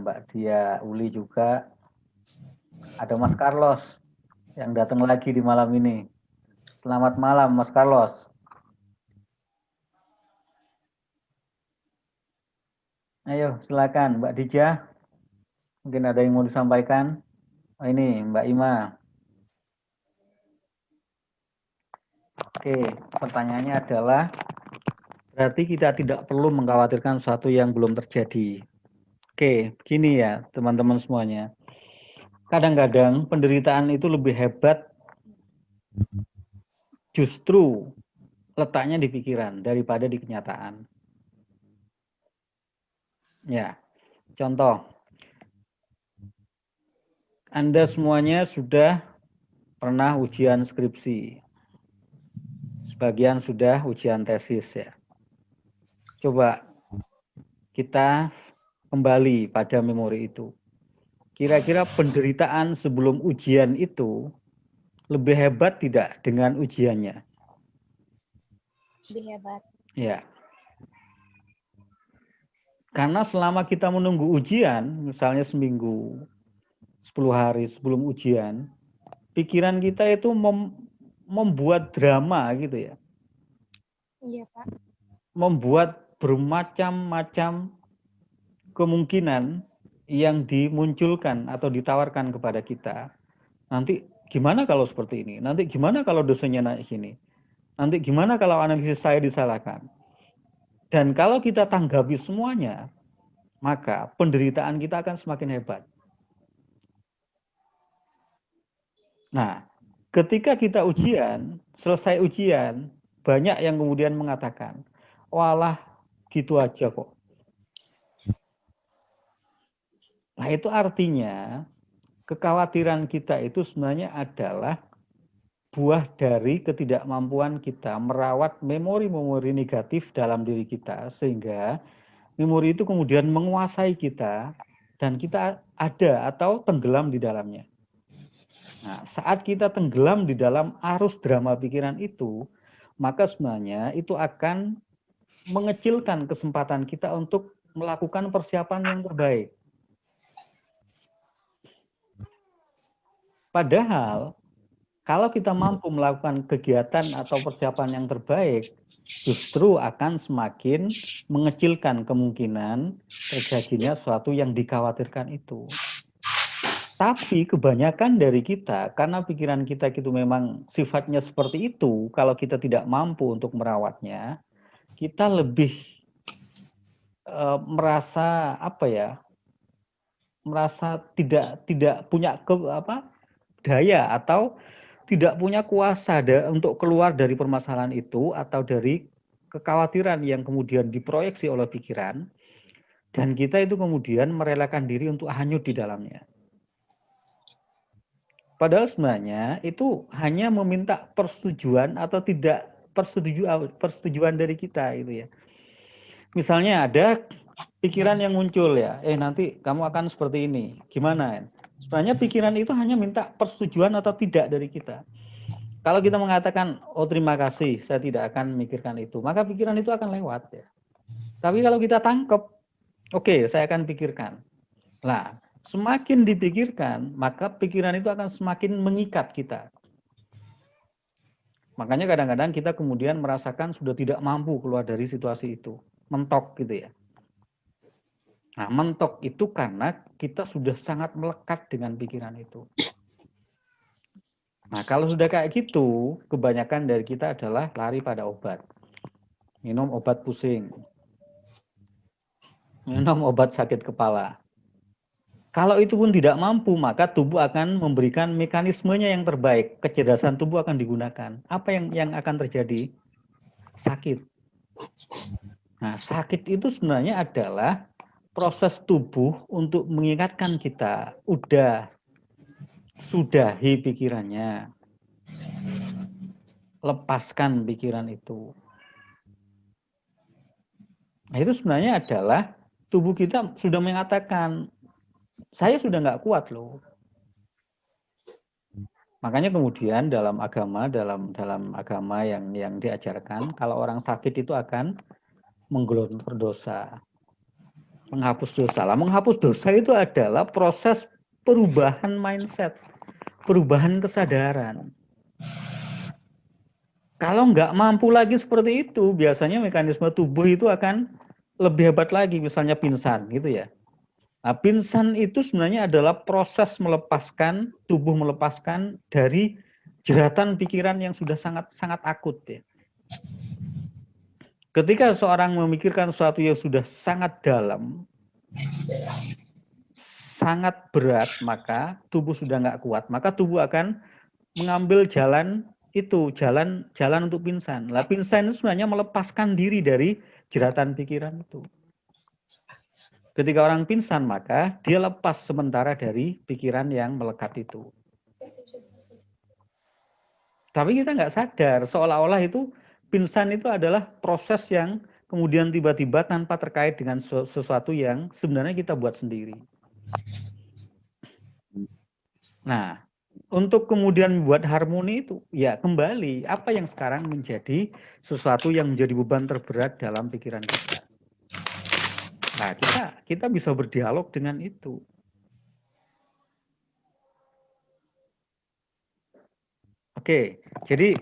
Mbak Dia Uli juga. Ada Mas Carlos yang datang lagi di malam ini. Selamat malam Mas Carlos. Ayo silakan Mbak Dija. Mungkin ada yang mau disampaikan. Oh, ini Mbak Ima. Oke, pertanyaannya adalah berarti kita tidak perlu mengkhawatirkan sesuatu yang belum terjadi. Oke, begini ya teman-teman semuanya. Kadang-kadang penderitaan itu lebih hebat justru letaknya di pikiran daripada di kenyataan. Ya, contoh. Anda semuanya sudah pernah ujian skripsi. Sebagian sudah ujian tesis ya. Coba kita kembali pada memori itu. Kira-kira penderitaan sebelum ujian itu lebih hebat tidak dengan ujiannya? Lebih hebat. Ya. Karena selama kita menunggu ujian, misalnya seminggu, 10 hari sebelum ujian, pikiran kita itu membuat drama gitu ya. Iya, Pak. Membuat bermacam-macam kemungkinan yang dimunculkan atau ditawarkan kepada kita. Nanti gimana kalau seperti ini? Nanti gimana kalau dosennya naik sini? Nanti gimana kalau analisis saya disalahkan? Dan kalau kita tanggapi semuanya, maka penderitaan kita akan semakin hebat. Nah, ketika kita ujian, selesai ujian, banyak yang kemudian mengatakan, walah gitu aja kok. Nah, itu artinya kekhawatiran kita itu sebenarnya adalah buah dari ketidakmampuan kita merawat memori-memori negatif dalam diri kita, sehingga memori itu kemudian menguasai kita dan kita ada atau tenggelam di dalamnya. Nah, saat kita tenggelam di dalam arus drama pikiran itu, maka sebenarnya itu akan mengecilkan kesempatan kita untuk melakukan persiapan yang terbaik. Padahal, kalau kita mampu melakukan kegiatan atau persiapan yang terbaik, justru akan semakin mengecilkan kemungkinan terjadinya sesuatu yang dikhawatirkan itu. Tapi kebanyakan dari kita, karena pikiran kita itu memang sifatnya seperti itu, kalau kita tidak mampu untuk merawatnya, kita lebih merasa apa ya? Merasa tidak punya daya atau tidak punya kuasa untuk keluar dari permasalahan itu atau dari kekhawatiran yang kemudian diproyeksi oleh pikiran, dan kita itu kemudian merelakan diri untuk hanyut di dalamnya. Padahal sebenarnya itu hanya meminta persetujuan atau tidak persetujuan dari kita gitu ya. Misalnya ada pikiran yang muncul ya, nanti kamu akan seperti ini, gimana? Sebenarnya pikiran itu hanya minta persetujuan atau tidak dari kita. Kalau kita mengatakan, oh terima kasih, saya tidak akan memikirkan itu, maka pikiran itu akan lewat ya. Tapi kalau kita tangkap, oke, saya akan pikirkan. Nah, semakin dipikirkan, maka pikiran itu akan semakin mengikat kita. Makanya kadang-kadang kita kemudian merasakan sudah tidak mampu keluar dari situasi itu. Mentok gitu ya. Nah, mentok itu karena kita sudah sangat melekat dengan pikiran itu. Nah, kalau sudah kayak gitu, kebanyakan dari kita adalah lari pada obat. Minum obat pusing. Minum obat sakit kepala. Kalau itu pun tidak mampu, maka tubuh akan memberikan mekanismenya yang terbaik. Kecerdasan tubuh akan digunakan. Apa yang akan terjadi? Sakit. Nah, sakit itu sebenarnya adalah proses tubuh untuk mengingatkan kita, sudahi pikirannya. Lepaskan pikiran itu. Nah, itu sebenarnya adalah tubuh kita sudah mengatakan, saya sudah nggak kuat loh. Makanya kemudian dalam agama yang diajarkan, kalau orang sakit itu akan menggelontor dosa. Menghapus dosa. Lah, menghapus dosa itu adalah proses perubahan mindset, perubahan kesadaran. Kalau nggak mampu lagi seperti itu, biasanya mekanisme tubuh itu akan lebih hebat lagi, misalnya pingsan gitu ya. Nah, pingsan itu sebenarnya adalah proses melepaskan, tubuh melepaskan dari jeratan pikiran yang sudah sangat akut ya. Ketika seorang memikirkan sesuatu yang sudah sangat dalam, sangat berat, maka tubuh sudah nggak kuat, maka tubuh akan mengambil jalan itu, jalan untuk pingsan. Lah pingsan itu sebenarnya melepaskan diri dari jeratan pikiran itu. Ketika orang pingsan, maka dia lepas sementara dari pikiran yang melekat itu. Tapi kita nggak sadar, seolah-olah itu pingsan itu adalah proses yang kemudian tiba-tiba tanpa terkait dengan sesuatu yang sebenarnya kita buat sendiri. Nah, untuk kemudian membuat harmoni itu, ya kembali, apa yang sekarang menjadi sesuatu yang menjadi beban terberat dalam pikiran kita. Nah, kita bisa berdialog dengan itu. Oke, jadi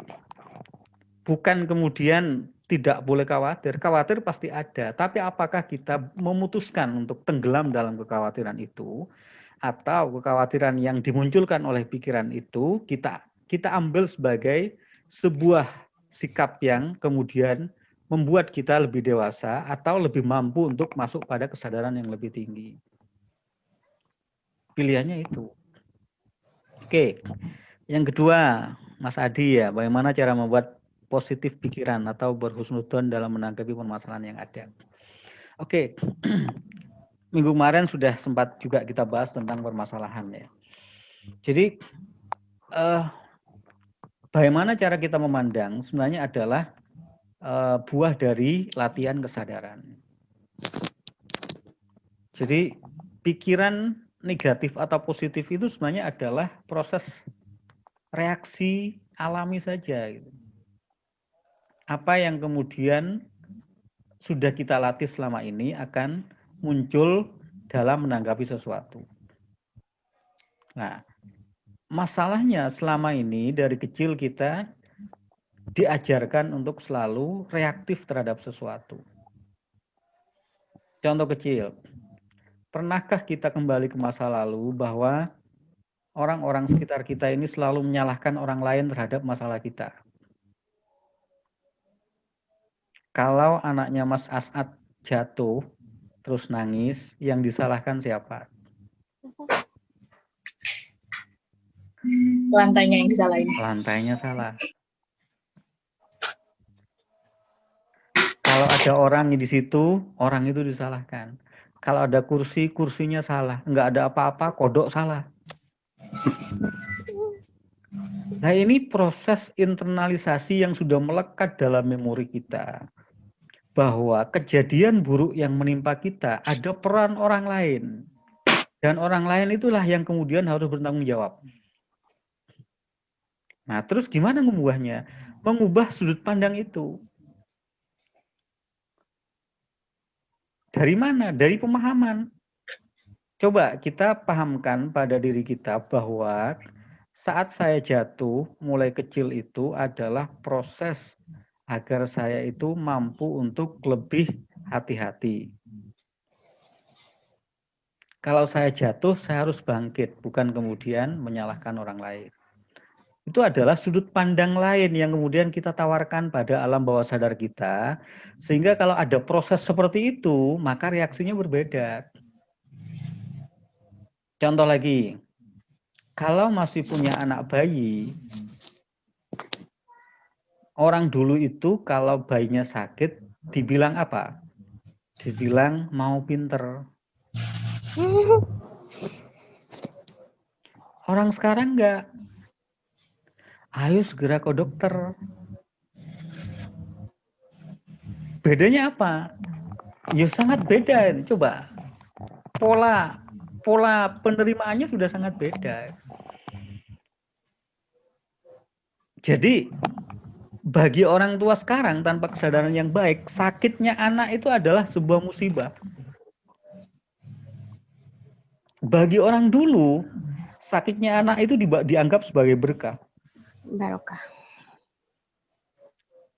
bukan kemudian tidak boleh khawatir. Khawatir pasti ada, tapi apakah kita memutuskan untuk tenggelam dalam kekhawatiran itu, atau kekhawatiran yang dimunculkan oleh pikiran itu kita ambil sebagai sebuah sikap yang kemudian membuat kita lebih dewasa atau lebih mampu untuk masuk pada kesadaran yang lebih tinggi. Pilihannya itu. Oke, yang kedua, Mas Adi ya, bagaimana cara membuat positif pikiran atau berhusnudzon dalam menanggapi permasalahan yang ada. Oke, minggu kemarin sudah sempat juga kita bahas tentang permasalahan ya. Jadi bagaimana cara kita memandang sebenarnya adalah buah dari latihan kesadaran. Jadi pikiran negatif atau positif itu sebenarnya adalah proses reaksi alami saja. Gitu. Apa yang kemudian sudah kita latih selama ini akan muncul dalam menanggapi sesuatu. Nah, masalahnya selama ini dari kecil kita diajarkan untuk selalu reaktif terhadap sesuatu. Contoh kecil, pernahkah kita kembali ke masa lalu bahwa orang-orang sekitar kita ini selalu menyalahkan orang lain terhadap masalah kita? Kalau anaknya Mas As'ad jatuh, terus nangis, yang disalahkan siapa? Lantainya yang disalahin. Lantainya salah. Kalau ada orang di situ, orang itu disalahkan. Kalau ada kursi, kursinya salah. Enggak ada apa-apa, kodok salah. Nah ini proses internalisasi yang sudah melekat dalam memori kita. Bahwa kejadian buruk yang menimpa kita ada peran orang lain. Dan orang lain itulah yang kemudian harus bertanggung jawab. Nah terus gimana mengubahnya? Mengubah sudut pandang itu. Dari mana? Dari pemahaman. Coba kita pahamkan pada diri kita bahwa saat saya jatuh mulai kecil itu adalah proses agar saya itu mampu untuk lebih hati-hati. Kalau saya jatuh, saya harus bangkit, bukan kemudian menyalahkan orang lain. Itu adalah sudut pandang lain yang kemudian kita tawarkan pada alam bawah sadar kita, sehingga kalau ada proses seperti itu, maka reaksinya berbeda. Contoh lagi, kalau masih punya anak bayi, orang dulu itu kalau bayinya sakit, dibilang apa? Dibilang mau pinter. Orang sekarang enggak. Ayo segera ke dokter. Bedanya apa? Ya sangat beda. Coba. Pola penerimaannya sudah sangat beda. Jadi bagi orang tua sekarang tanpa kesadaran yang baik, sakitnya anak itu adalah sebuah musibah. bagi orang dulu, sakitnya anak itu dianggap sebagai berkah. Barokah.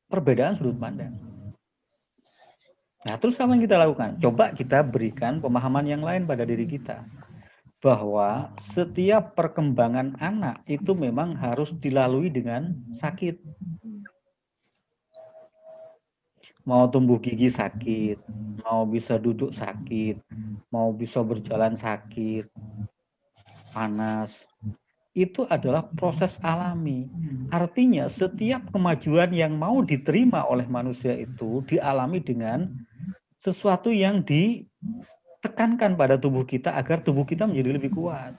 Perbedaan sudut pandang. Nah, terus apa yang kita lakukan? Coba kita berikan pemahaman yang lain pada diri kita. Bahwa setiap perkembangan anak itu memang harus dilalui dengan sakit. Mau tumbuh gigi sakit, mau bisa duduk sakit, mau bisa berjalan sakit, panas. Itu adalah proses alami. Artinya setiap kemajuan yang mau diterima oleh manusia itu dialami dengan sesuatu yang ditekankan pada tubuh kita agar tubuh kita menjadi lebih kuat.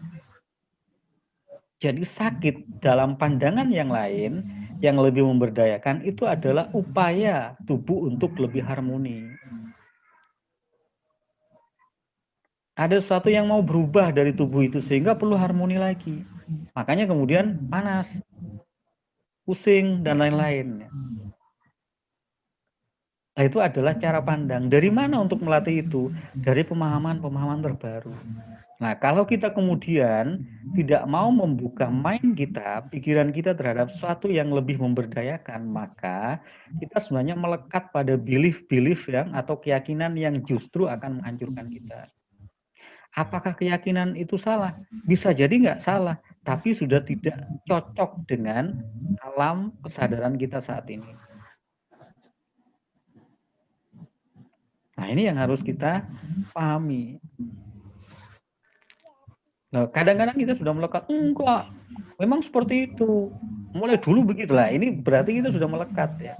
Jadi sakit dalam pandangan yang lain yang lebih memberdayakan itu adalah upaya tubuh untuk lebih harmoni. Ada sesuatu yang mau berubah dari tubuh itu sehingga perlu harmoni lagi. Makanya kemudian panas, pusing, dan lain-lain. Nah, itu adalah cara pandang. Dari mana untuk melatih itu? Dari pemahaman-pemahaman terbaru. Nah, kalau kita kemudian tidak mau membuka mind kita, pikiran kita terhadap sesuatu yang lebih memberdayakan, maka kita sebenarnya melekat pada belief-belief yang atau keyakinan yang justru akan menghancurkan kita. Apakah keyakinan itu salah? Bisa jadi nggak salah, tapi sudah tidak cocok dengan alam kesadaran kita saat ini. Nah, ini yang harus kita pahami. Nah, kadang-kadang kita sudah melekat, enggak, memang seperti itu. Mulai dulu begitulah. Ini berarti kita sudah melekat ya.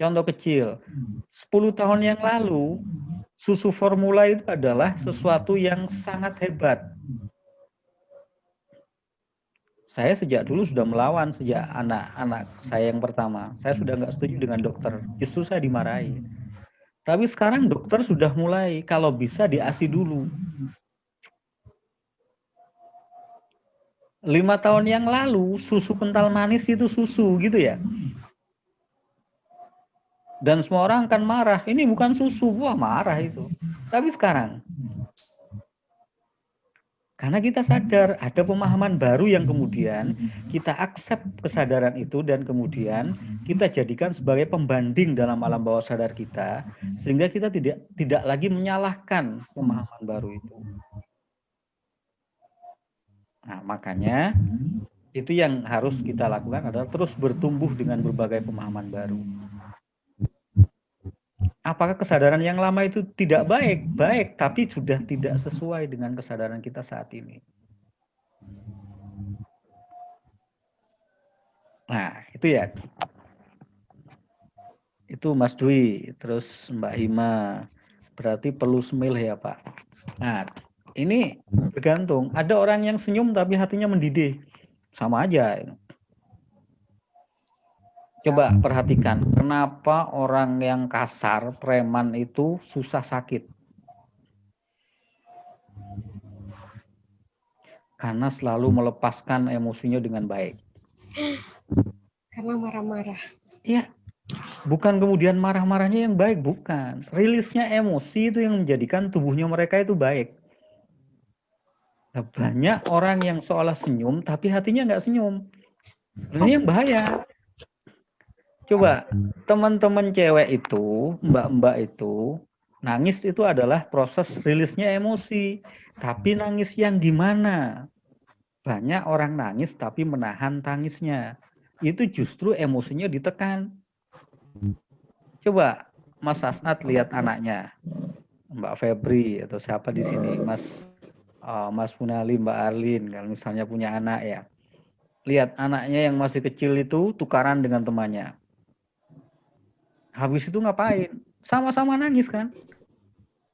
Contoh kecil, 10 tahun yang lalu, susu formula itu adalah sesuatu yang sangat hebat. Saya sejak dulu sudah melawan, sejak anak-anak saya yang pertama. Saya sudah nggak setuju dengan dokter, justru saya dimarahi. Tapi sekarang dokter sudah mulai, kalau bisa di-ASI dulu. 5 tahun yang lalu, susu kental manis itu susu gitu ya. Dan semua orang akan marah, ini bukan susu, wah marah itu. Tapi sekarang, karena kita sadar ada pemahaman baru yang kemudian kita accept kesadaran itu dan kemudian kita jadikan sebagai pembanding dalam alam bawah sadar kita, sehingga kita tidak lagi menyalahkan pemahaman baru itu. Nah, makanya itu yang harus kita lakukan adalah terus bertumbuh dengan berbagai pemahaman baru. Apakah kesadaran yang lama itu tidak baik? Baik, tapi sudah tidak sesuai dengan kesadaran kita saat ini. Nah, itu ya. Itu Mas Dwi, terus Mbak Hima. Berarti perlu semil ya, Pak. Nah, ini bergantung. Ada orang yang senyum tapi hatinya mendidih. Sama aja. Coba perhatikan, kenapa orang yang kasar, preman itu susah sakit? Karena selalu melepaskan emosinya dengan baik. Karena marah-marah. Ya, bukan kemudian marah-marahnya yang baik, bukan. Rilisnya emosi itu yang menjadikan tubuhnya mereka itu baik. Nah, banyak orang yang seolah senyum, tapi hatinya nggak senyum. Ini yang bahaya. Coba, teman-teman cewek itu, mbak-mbak itu, nangis itu adalah proses rilisnya emosi. Tapi nangis yang gimana? Banyak orang nangis tapi menahan tangisnya. Itu justru emosinya ditekan. Coba Mas Asnat lihat anaknya, Mbak Febri atau siapa di sini, Mas Punali, Mbak Arlin, kalau misalnya punya anak ya. Lihat anaknya yang masih kecil itu tukaran dengan temannya. Habis itu ngapain? Sama-sama nangis kan?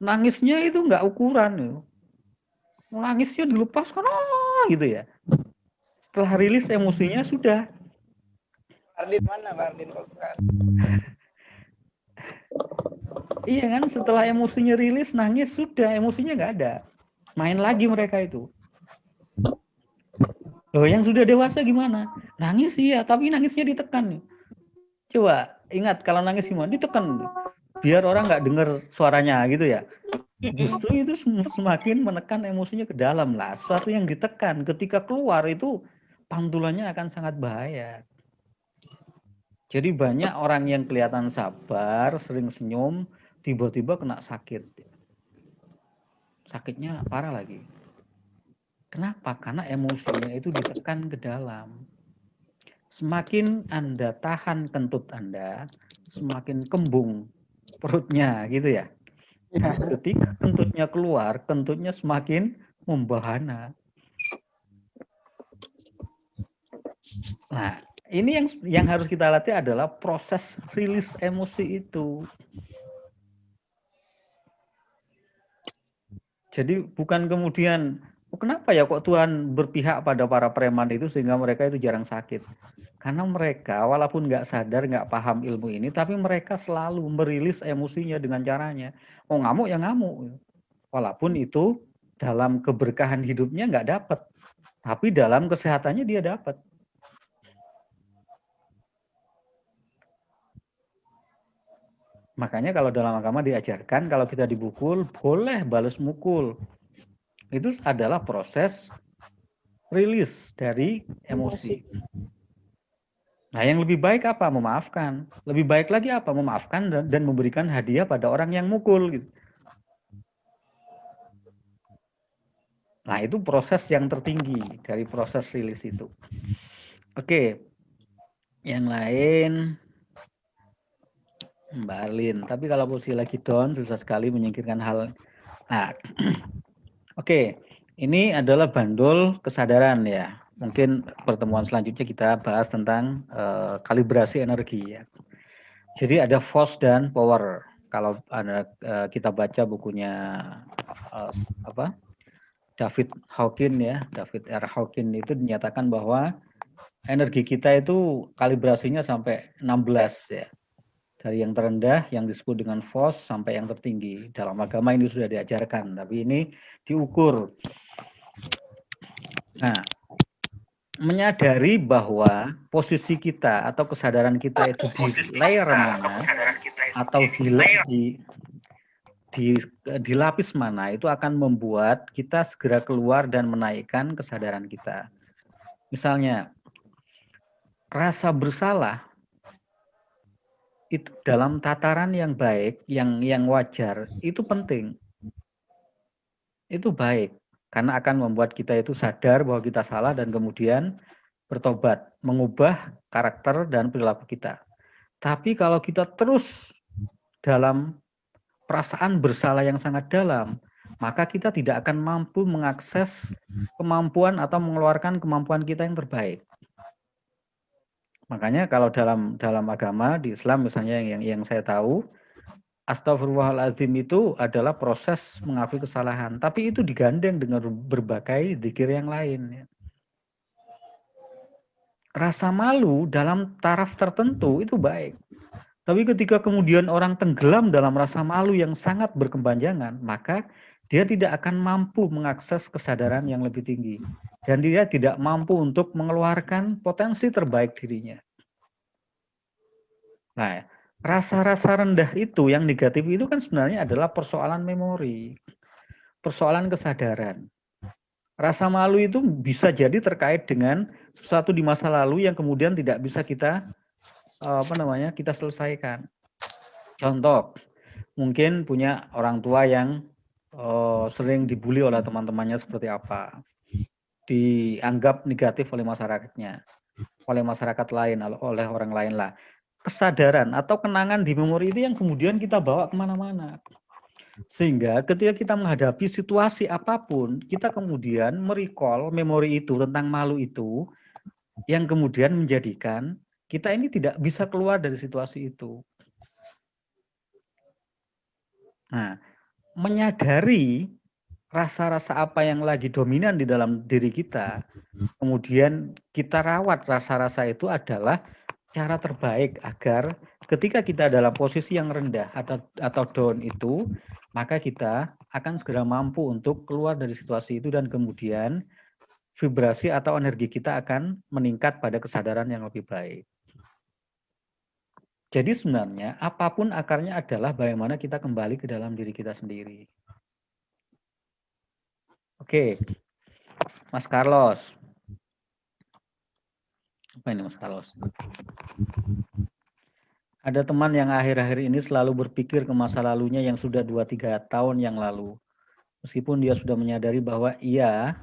Nangisnya itu nggak ukuran. Nangisnya dilepaskan, gitu ya. Setelah rilis emosinya sudah. Ardin mana, Mbak Ardin? Iya kan, setelah emosinya rilis, nangis, sudah, emosinya nggak ada. Main lagi mereka itu. Loh, yang sudah dewasa gimana? Nangis iya, tapi nangisnya ditekan. Coba, ingat kalau nangis gimana? Ditekan. Biar orang nggak dengar suaranya gitu ya. Justru itu semakin menekan emosinya ke dalam lah. Sesuatu yang ditekan ketika keluar itu pantulannya akan sangat bahaya. Jadi banyak orang yang kelihatan sabar, sering senyum, tiba-tiba kena sakit. Sakitnya parah lagi. Kenapa? Karena emosinya itu ditekan ke dalam. Semakin Anda tahan kentut Anda, semakin kembung perutnya gitu ya. Ketika kentutnya keluar, kentutnya semakin membahana. Nah, ini yang harus kita latih adalah proses rilis emosi itu. Jadi bukan kemudian, oh, kenapa ya kok Tuhan berpihak pada para preman itu sehingga mereka itu jarang sakit? Karena mereka walaupun nggak sadar, nggak paham ilmu ini, tapi mereka selalu merilis emosinya dengan caranya. Oh ngamuk ya ngamuk. Walaupun itu dalam keberkahan hidupnya nggak dapat. Tapi dalam kesehatannya dia dapat. Makanya kalau dalam agama diajarkan, kalau kita dibukul, boleh balas mukul. Itu adalah proses rilis dari emosi. Nah, yang lebih baik apa? Memaafkan. Lebih baik lagi apa? Memaafkan dan memberikan hadiah pada orang yang mukul. Gitu. Nah, itu proses yang tertinggi dari proses rilis itu. Oke, yang lain Mbak Arlin. Tapi kalau posisi lagi down, susah sekali menyingkirkan hal. Nah, oke. Ini adalah bandul kesadaran ya. Mungkin pertemuan selanjutnya kita bahas tentang kalibrasi energi ya. Jadi ada force dan power. Kalau kita baca bukunya David Hawkins ya, David R. Hawkins itu dinyatakan bahwa energi kita itu kalibrasinya sampai 16 ya. Dari yang terendah yang disebut dengan force sampai yang tertinggi. Dalam agama ini sudah diajarkan, tapi ini diukur. Nah, menyadari bahwa posisi kita atau kesadaran kita itu di layer mana atau di lapis mana itu akan membuat kita segera keluar dan menaikkan kesadaran kita. Misalnya, rasa bersalah itu dalam tataran yang baik, yang wajar, itu penting. Itu baik, karena akan membuat kita itu sadar bahwa kita salah dan kemudian bertobat, mengubah karakter dan perilaku kita. Tapi kalau kita terus dalam perasaan bersalah yang sangat dalam, maka kita tidak akan mampu mengakses kemampuan atau mengeluarkan kemampuan kita yang terbaik. Makanya kalau dalam agama di Islam misalnya yang saya tahu, Astaghfirullahaladzim itu adalah proses mengakui kesalahan, tapi itu digandeng dengan berbagai zikir yang lain. Rasa malu dalam taraf tertentu itu baik. Tapi ketika kemudian orang tenggelam dalam rasa malu yang sangat berkepanjangan, maka dia tidak akan mampu mengakses kesadaran yang lebih tinggi. Dan dia tidak mampu untuk mengeluarkan potensi terbaik dirinya. Nah, rasa-rasa rendah itu, yang negatif itu kan sebenarnya adalah persoalan memori. Persoalan kesadaran. Rasa malu itu bisa jadi terkait dengan sesuatu di masa lalu yang kemudian tidak bisa kita kita selesaikan. Contoh, mungkin punya orang tua yang sering dibully oleh teman-temannya seperti apa, dianggap negatif oleh masyarakatnya, oleh masyarakat lain, oleh orang lain lah. Kesadaran atau kenangan di memori itu yang kemudian kita bawa kemana-mana. Sehingga ketika kita menghadapi situasi apapun, kita kemudian merecall memori itu tentang malu itu, yang kemudian menjadikan kita ini tidak bisa keluar dari situasi itu. Nah, menyadari rasa-rasa apa yang lagi dominan di dalam diri kita, kemudian kita rawat rasa-rasa itu adalah cara terbaik agar ketika kita dalam posisi yang rendah atau down itu, maka kita akan segera mampu untuk keluar dari situasi itu dan kemudian vibrasi atau energi kita akan meningkat pada kesadaran yang lebih baik. Jadi sebenarnya apapun akarnya adalah bagaimana kita kembali ke dalam diri kita sendiri. Oke, Mas Carlos. Apa ini Mas Carlos? Ada teman yang akhir-akhir ini selalu berpikir ke masa lalunya yang sudah 2-3 tahun yang lalu. Meskipun dia sudah menyadari bahwa ia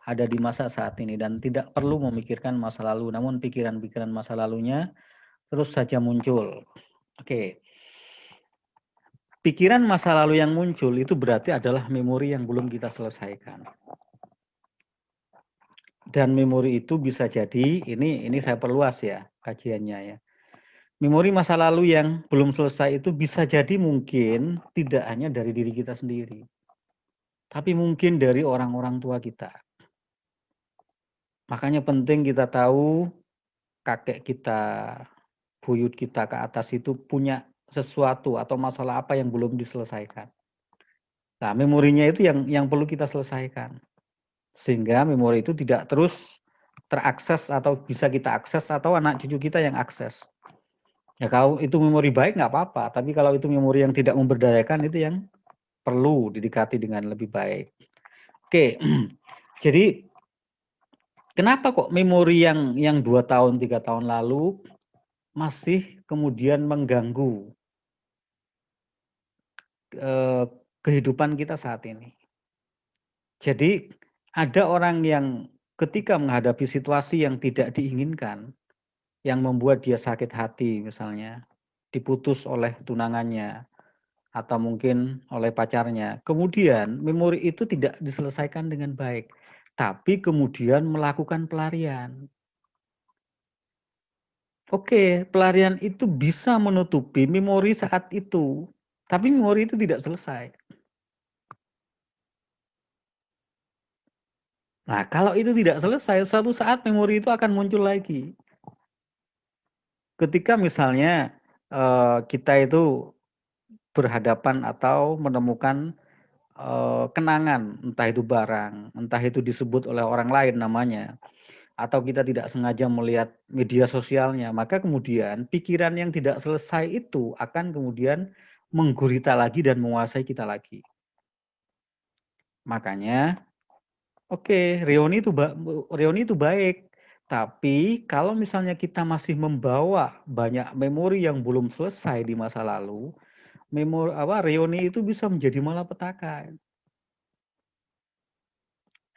ada di masa saat ini dan tidak perlu memikirkan masa lalu, namun pikiran-pikiran masa lalunya terus saja muncul. Oke. Pikiran masa lalu yang muncul itu berarti adalah memori yang belum kita selesaikan. Dan memori itu bisa jadi, ini saya perluas ya kajiannya ya. Memori masa lalu yang belum selesai itu bisa jadi mungkin tidak hanya dari diri kita sendiri, tapi mungkin dari orang-orang tua kita. Makanya penting kita tahu kakek kita, buyut kita ke atas itu punya sesuatu atau masalah apa yang belum diselesaikan. Nah, memorinya itu yang perlu kita selesaikan. Sehingga memori itu tidak terus terakses atau bisa kita akses atau anak cucu kita yang akses. Ya kalau itu memori baik nggak apa-apa, tapi kalau itu memori yang tidak memberdayakan itu yang perlu didekati dengan lebih baik. Oke, jadi kenapa kok memori yang 2 tahun, 3 tahun lalu masih kemudian mengganggu kehidupan kita saat ini? Jadi ada orang yang ketika menghadapi situasi yang tidak diinginkan, yang membuat dia sakit hati misalnya, diputus oleh tunangannya, atau mungkin oleh pacarnya. Kemudian memori itu tidak diselesaikan dengan baik, tapi kemudian melakukan pelarian. Oke, pelarian itu bisa menutupi memori saat itu, tapi memori itu tidak selesai. Nah, kalau itu tidak selesai, suatu saat memori itu akan muncul lagi. Ketika misalnya kita itu berhadapan atau menemukan kenangan, entah itu barang, entah itu disebut oleh orang lain namanya, atau kita tidak sengaja melihat media sosialnya, maka kemudian pikiran yang tidak selesai itu akan kemudian menggurita lagi dan menguasai kita lagi. Makanya, oke, reuni itu baik, tapi kalau misalnya kita masih membawa banyak memori yang belum selesai di masa lalu, reuni itu bisa menjadi malapetaka.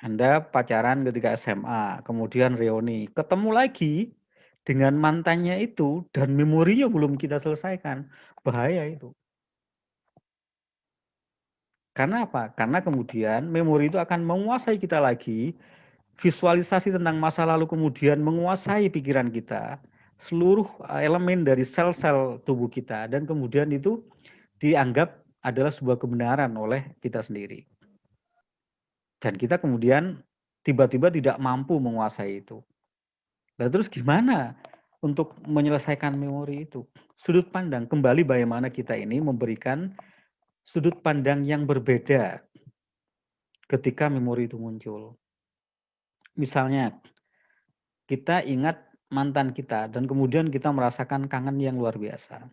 Anda pacaran ketika SMA, kemudian reuni, ketemu lagi dengan mantannya itu dan memorinya belum kita selesaikan, bahaya itu. Karena apa? Karena kemudian memori itu akan menguasai kita lagi, visualisasi tentang masa lalu kemudian menguasai pikiran kita, seluruh elemen dari sel-sel tubuh kita, dan kemudian itu dianggap adalah sebuah kebenaran oleh kita sendiri. Dan kita kemudian tiba-tiba tidak mampu menguasai itu. Nah, terus gimana untuk menyelesaikan memori itu? Sudut pandang, kembali bagaimana kita ini memberikan sudut pandang yang berbeda ketika memori itu muncul. Misalnya, kita ingat mantan kita dan kemudian kita merasakan kangen yang luar biasa.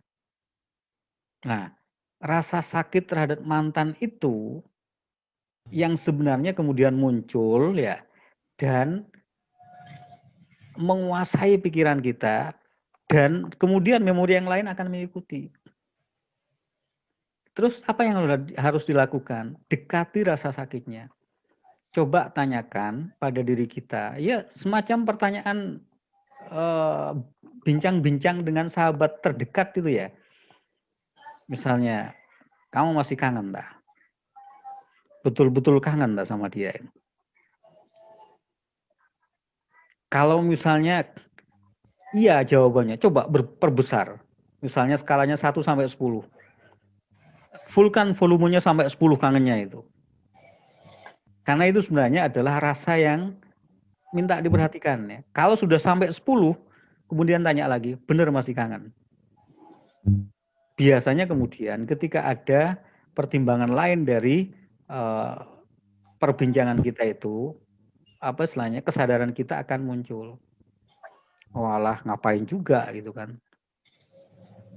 Nah, rasa sakit terhadap mantan itu yang sebenarnya kemudian muncul ya dan menguasai pikiran kita dan kemudian memori yang lain akan mengikuti. Terus apa yang harus dilakukan? Dekati rasa sakitnya. Coba tanyakan pada diri kita. Ya, semacam pertanyaan bincang-bincang dengan sahabat terdekat itu ya. Misalnya, kamu masih kangen tak? Betul-betul kangen tak sama dia? Kalau misalnya iya jawabannya, coba perbesar. Misalnya skalanya 1 sampai 10. Fullkan volumenya sampai 10 kangennya itu. Karena itu sebenarnya adalah rasa yang minta diperhatikan ya. Kalau sudah sampai 10, kemudian tanya lagi, benar masih kangen? Biasanya kemudian ketika ada pertimbangan lain dari perbincangan kita itu, apa istilahnya, kesadaran kita akan muncul. Walah, ngapain juga gitu kan.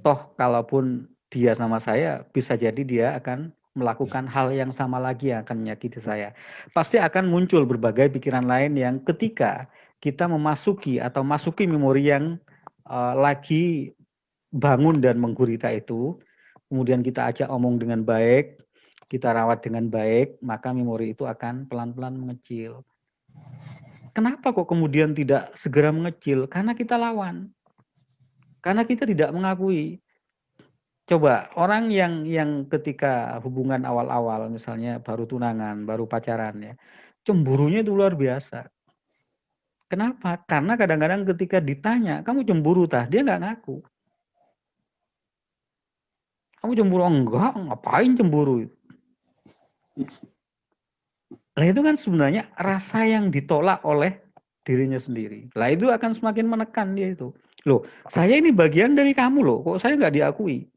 Toh kalaupun dia sama saya, bisa jadi dia akan melakukan hal yang sama lagi yang akan menyakiti saya. Pasti akan muncul berbagai pikiran lain yang ketika kita memasuki atau masuki memori yang lagi bangun dan menggurita itu, kemudian kita ajak omong dengan baik, kita rawat dengan baik, maka memori itu akan pelan-pelan mengecil. Kenapa kok kemudian tidak segera mengecil? Karena kita lawan. Karena kita tidak mengakui. Coba orang yang ketika hubungan awal-awal misalnya baru tunangan, baru pacaran ya, cemburunya itu luar biasa. Kenapa? Karena kadang-kadang ketika ditanya, kamu cemburu tah? Dia nggak ngaku. Kamu cemburu? Enggak, ngapain cemburu? Nah itu kan sebenarnya rasa yang ditolak oleh dirinya sendiri. Lah itu akan semakin menekan dia itu. Loh, saya ini bagian dari kamu loh, kok saya nggak diakui?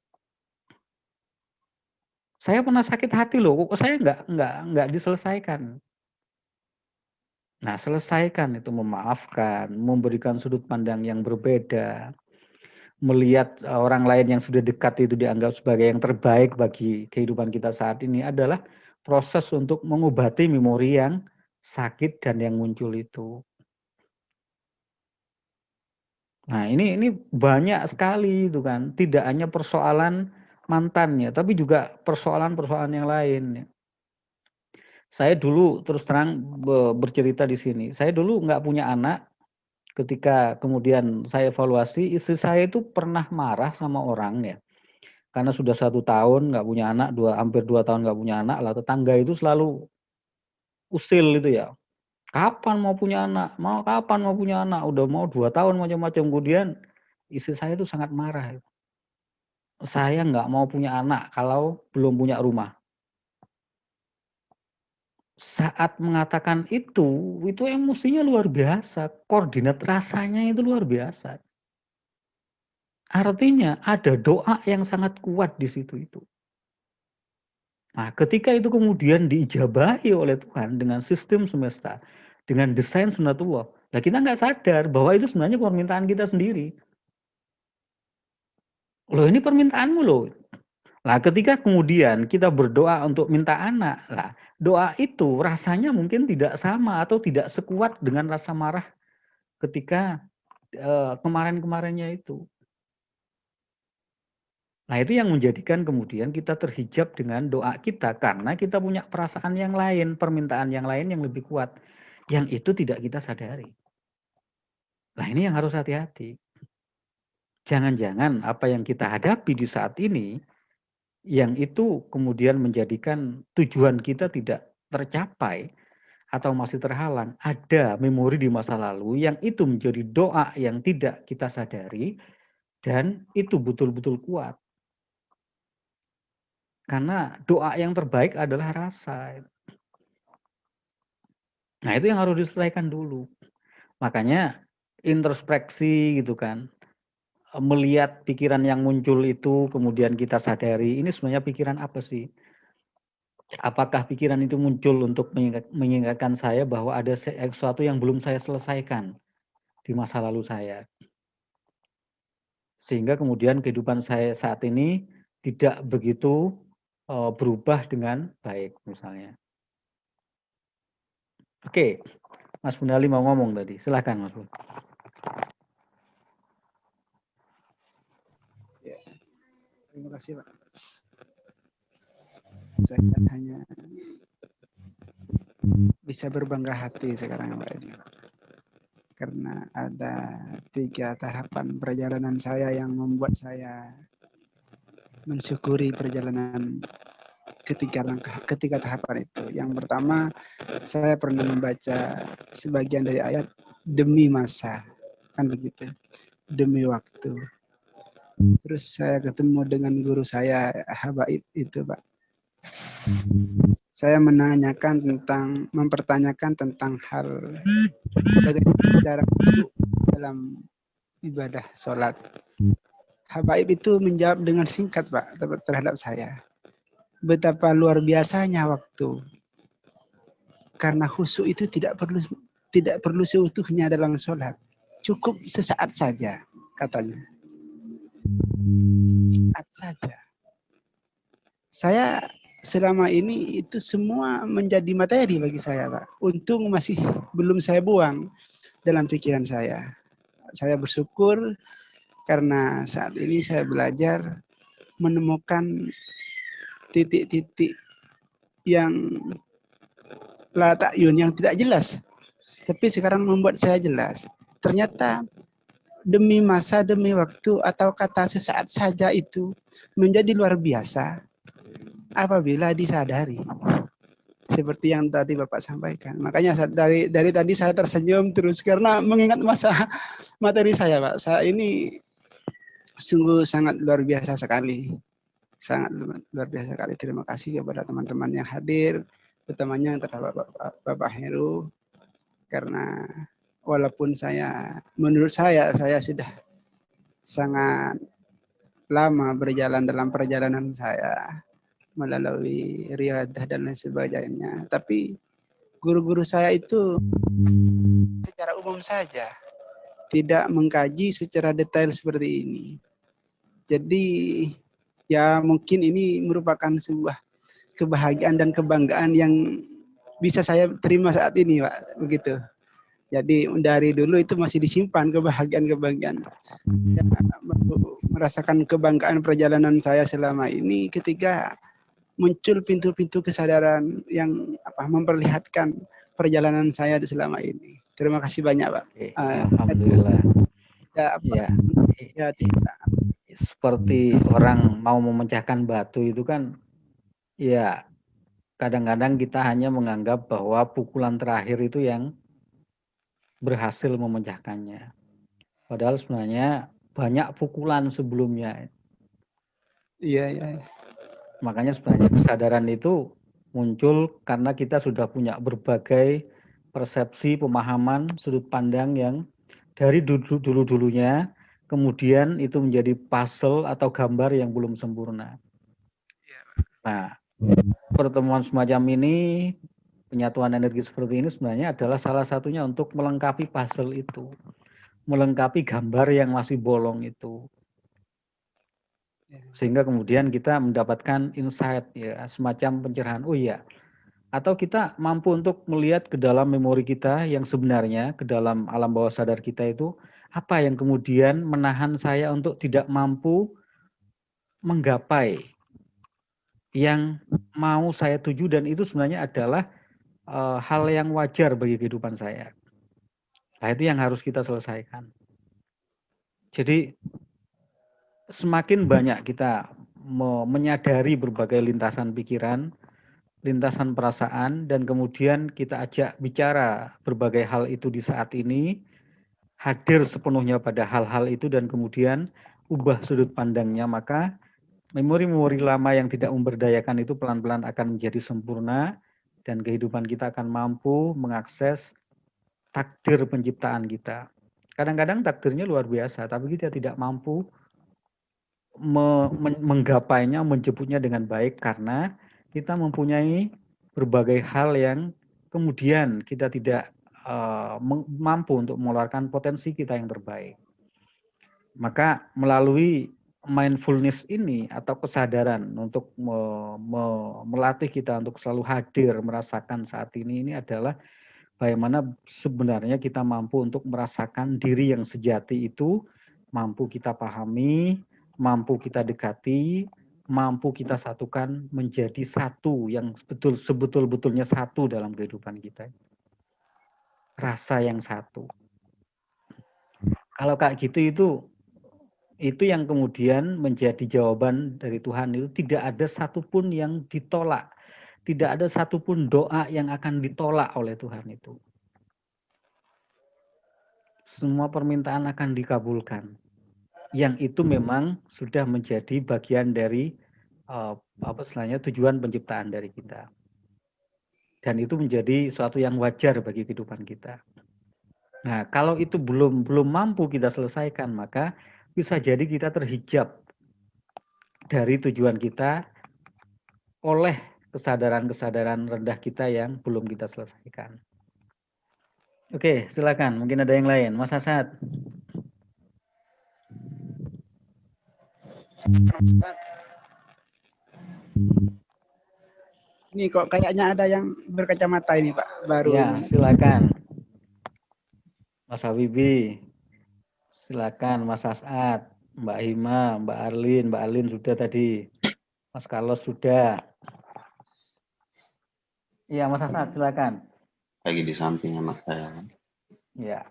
Saya pernah sakit hati loh, kok saya nggak diselesaikan. Nah, selesaikan itu, memaafkan, memberikan sudut pandang yang berbeda, melihat orang lain yang sudah dekat itu dianggap sebagai yang terbaik bagi kehidupan kita saat ini adalah proses untuk mengobati memori yang sakit dan yang muncul itu. Nah, ini banyak sekali itu kan, tidak hanya persoalan mantannya, tapi juga persoalan-persoalan yang lain. Saya dulu terus terang bercerita di sini. Saya dulu nggak punya anak. Ketika kemudian saya evaluasi, istri saya itu pernah marah sama orang ya. Karena sudah 1 tahun nggak punya anak, hampir 2 tahun nggak punya anak, lah tetangga itu selalu usil itu ya. Kapan mau punya anak? Kapan mau punya anak? Udah mau 2 tahun macam-macam. Kemudian istri saya itu sangat marah. Saya nggak mau punya anak kalau belum punya rumah. Saat mengatakan itu emosinya luar biasa, koordinat rasanya itu luar biasa. Artinya ada doa yang sangat kuat di situ itu. Nah, ketika itu kemudian diijabahi oleh Tuhan dengan sistem semesta, dengan desain sunatullah, nah kita nggak sadar bahwa itu sebenarnya permintaan kita sendiri. Loh ini permintaanmu loh. Nah, ketika kemudian kita berdoa untuk minta anak, lah doa itu rasanya mungkin tidak sama atau tidak sekuat dengan rasa marah ketika kemarin-kemarinnya itu. Nah, itu yang menjadikan kemudian kita terhijab dengan doa kita karena kita punya perasaan yang lain, permintaan yang lain yang lebih kuat. Yang itu tidak kita sadari. Nah, ini yang harus hati-hati. Jangan-jangan apa yang kita hadapi di saat ini yang itu kemudian menjadikan tujuan kita tidak tercapai atau masih terhalang, ada memori di masa lalu yang itu menjadi doa yang tidak kita sadari dan itu betul-betul kuat. Karena doa yang terbaik adalah rasa. Nah, itu yang harus diselesaikan dulu. Makanya introspeksi gitu kan. Melihat pikiran yang muncul itu kemudian kita sadari, ini sebenarnya pikiran apa sih? Apakah pikiran itu muncul untuk mengingatkan saya bahwa ada sesuatu yang belum saya selesaikan di masa lalu saya. Sehingga kemudian kehidupan saya saat ini tidak begitu berubah dengan baik misalnya. Oke, Mas Bundali mau ngomong tadi. Silakan Mas Bun. Ya, terima kasih Pak. Saya hanya bisa berbangga hati sekarang Pak ini. Karena ada 3 tahapan perjalanan saya yang membuat saya mensyukuri perjalanan ketiga tahapan itu. Yang pertama, saya pernah membaca sebagian dari ayat demi masa, kan begitu, demi waktu. Terus saya ketemu dengan guru saya Habaib itu Pak. Saya mempertanyakan tentang hal bagaimana cara khusyuk dalam ibadah sholat. Habaib itu menjawab dengan singkat Pak terhadap saya. Betapa luar biasanya waktu. Karena khusyuk itu tidak perlu seutuhnya dalam sholat. Cukup sesaat saja katanya. Sesaat saja. Saya selama ini itu semua menjadi materi bagi saya, Pak. Untung masih belum saya buang dalam pikiran saya. Saya bersyukur karena saat ini saya belajar menemukan titik-titik yang la ta'yun, yang tidak jelas. Tapi sekarang membuat saya jelas. Ternyata demi masa, demi waktu, atau kata sesaat saja itu menjadi luar biasa apabila disadari. Seperti yang tadi Bapak sampaikan. Makanya dari tadi saya tersenyum terus karena mengingat masa materi saya, Pak. Saya ini sungguh sangat luar biasa sekali. Sangat luar biasa sekali. Terima kasih kepada teman-teman yang hadir, utamanya terhadap Bapak Heru. Karena walaupun menurut saya sudah sangat lama berjalan dalam perjalanan saya melalui riadah dan lain sebagainya. Tapi guru-guru saya itu secara umum saja, tidak mengkaji secara detail seperti ini. Jadi ya mungkin ini merupakan sebuah kebahagiaan dan kebanggaan yang bisa saya terima saat ini, Pak. Begitu. Jadi dari dulu itu masih disimpan kebahagiaan-kebahagiaan. Ya, merasakan kebanggaan perjalanan saya selama ini ketika muncul pintu-pintu kesadaran yang memperlihatkan perjalanan saya selama ini. Terima kasih banyak, Pak. Alhamdulillah. Ya, tidak. Seperti orang mau memecahkan batu itu kan, ya kadang-kadang kita hanya menganggap bahwa pukulan terakhir itu yang berhasil memecahkannya. Padahal sebenarnya banyak pukulan sebelumnya. Iya. Makanya sebenarnya kesadaran itu muncul karena kita sudah punya berbagai persepsi, pemahaman, sudut pandang yang dari dulu-dulunya, kemudian itu menjadi puzzle atau gambar yang belum sempurna. Nah, pertemuan semacam ini, penyatuan energi seperti ini sebenarnya adalah salah satunya untuk melengkapi puzzle itu, melengkapi gambar yang masih bolong itu. Sehingga kemudian kita mendapatkan insight, ya, semacam pencerahan. Oh iya, atau kita mampu untuk melihat ke dalam memori kita yang sebenarnya, ke dalam alam bawah sadar kita itu, apa yang kemudian menahan saya untuk tidak mampu menggapai yang mau saya tuju, dan itu sebenarnya adalah hal yang wajar bagi kehidupan saya. Nah, itu yang harus kita selesaikan. Jadi semakin banyak kita menyadari berbagai lintasan pikiran, lintasan perasaan, dan kemudian kita ajak bicara berbagai hal itu di saat ini, hadir sepenuhnya pada hal-hal itu, dan kemudian ubah sudut pandangnya, maka memori-memori lama yang tidak memberdayakan itu pelan-pelan akan menjadi sempurna, dan kehidupan kita akan mampu mengakses takdir penciptaan kita. Kadang-kadang takdirnya luar biasa, tapi kita tidak mampu menggapainya, menjemputnya dengan baik karena kita mempunyai berbagai hal yang kemudian kita tidak mampu untuk mengeluarkan potensi kita yang terbaik. Maka melalui mindfulness ini atau kesadaran untuk melatih kita untuk selalu hadir, merasakan saat ini adalah bagaimana sebenarnya kita mampu untuk merasakan diri yang sejati itu, mampu kita pahami, mampu kita dekati, mampu kita satukan menjadi satu yang sebetul-betulnya satu dalam kehidupan kita. Rasa yang satu. Kalau kayak gitu itu yang kemudian menjadi jawaban dari Tuhan, itu tidak ada satupun yang ditolak. Tidak ada satupun doa yang akan ditolak oleh Tuhan itu. Semua permintaan akan dikabulkan. Yang itu memang sudah menjadi bagian dari tujuan penciptaan dari kita. Dan itu menjadi suatu yang wajar bagi kehidupan kita. Nah, kalau itu belum mampu kita selesaikan, maka bisa jadi kita terhijab dari tujuan kita oleh kesadaran-kesadaran rendah kita yang belum kita selesaikan. Oke, silakan. Mungkin ada yang lain. Mas Asad. Ini kok kayaknya ada yang berkacamata ini Pak, baru. Ya, silakan. Mas Habibi, silakan Mas As'ad, Mbak Hima, Mbak Arlin sudah tadi. Mas Carlos sudah. Iya, Mas As'ad, silakan. Lagi di samping anak saya, Ya.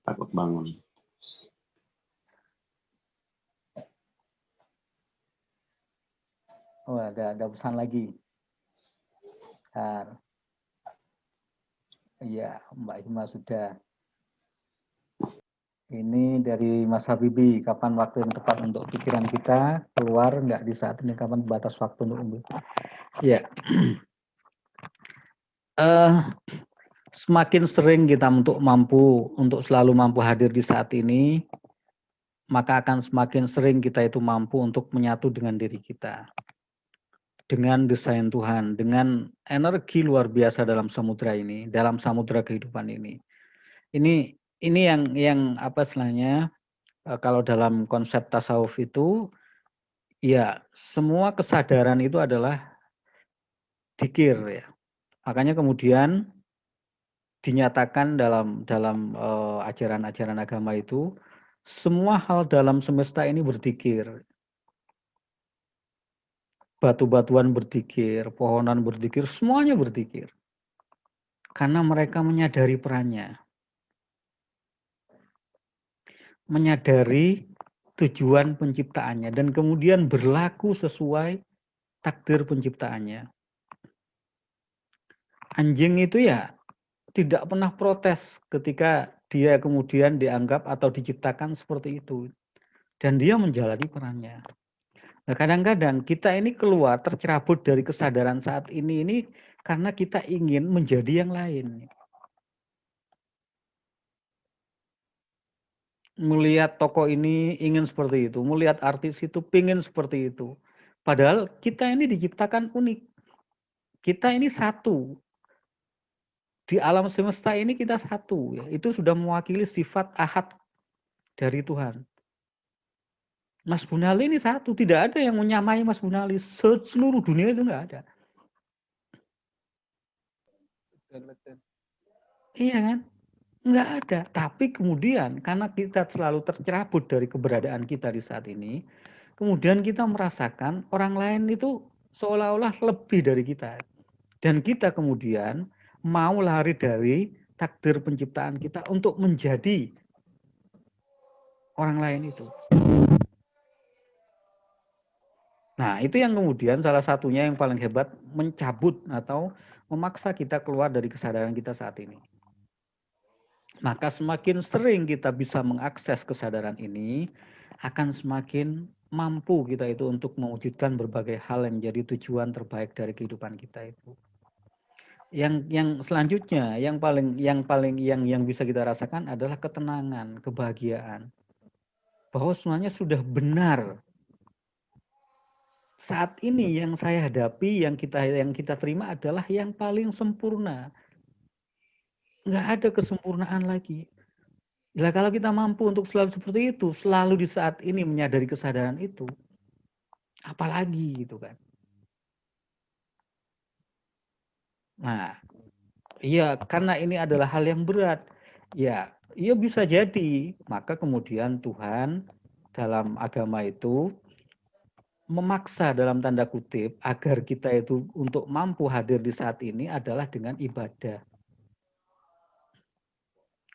takut bangun. Oh, ada pesan lagi. Bentar. Iya, Mbak Hima sudah. Ini dari Mas Habibi, kapan waktu yang tepat untuk pikiran kita keluar, enggak di saat ini, kapan batas waktu untuk umum? Ya. Semakin sering kita untuk selalu mampu hadir di saat ini, maka akan semakin sering kita itu mampu untuk menyatu dengan diri kita. Dengan desain Tuhan, dengan energi luar biasa dalam samudra ini, dalam samudra kehidupan ini. Ini yang apa istilahnya, kalau dalam konsep tasawuf itu, ya semua kesadaran itu adalah dzikir ya. Makanya kemudian dinyatakan dalam ajaran-ajaran agama itu, semua hal dalam semesta ini berzikir. Batu-batuan berzikir, pohonan berzikir, semuanya berzikir. Karena mereka menyadari perannya. Menyadari tujuan penciptaannya dan kemudian berlaku sesuai takdir penciptaannya. Anjing itu ya tidak pernah protes ketika dia kemudian dianggap atau diciptakan seperti itu. Dan dia menjalani perannya. Nah, kadang-kadang kita ini keluar tercerabut dari kesadaran saat ini karena kita ingin menjadi yang lain. Melihat tokoh ini ingin seperti itu, melihat artis itu pingin seperti itu. Padahal kita ini diciptakan unik. Kita ini satu. Di alam semesta ini kita satu. Ya. Itu sudah mewakili sifat ahad dari Tuhan. Mas Bunali ini satu, tidak ada yang menyamai Mas Bunali. Seluruh dunia itu enggak ada. Iya kan? Enggak ada. Tapi kemudian karena kita selalu tercerabut dari keberadaan kita di saat ini, kemudian kita merasakan orang lain itu seolah-olah lebih dari kita. Dan kita kemudian mau lari dari takdir penciptaan kita untuk menjadi orang lain itu. Nah, itu yang kemudian salah satunya yang paling hebat mencabut atau memaksa kita keluar dari kesadaran kita saat ini. Maka semakin sering kita bisa mengakses kesadaran ini, akan semakin mampu kita itu untuk mewujudkan berbagai hal yang menjadi tujuan terbaik dari kehidupan kita itu. Yang selanjutnya, yang bisa kita rasakan adalah ketenangan, kebahagiaan. Bahwa semuanya sudah benar. Saat ini yang saya hadapi, yang kita terima adalah yang paling sempurna. Nggak ada kesempurnaan lagi. Nah, kalau kita mampu untuk selalu seperti itu, selalu di saat ini menyadari kesadaran itu, apalagi gitu kan. Nah, iya karena ini adalah hal yang berat. Ya, iya bisa jadi. Maka kemudian Tuhan dalam agama itu memaksa dalam tanda kutip agar kita itu untuk mampu hadir di saat ini adalah dengan ibadah.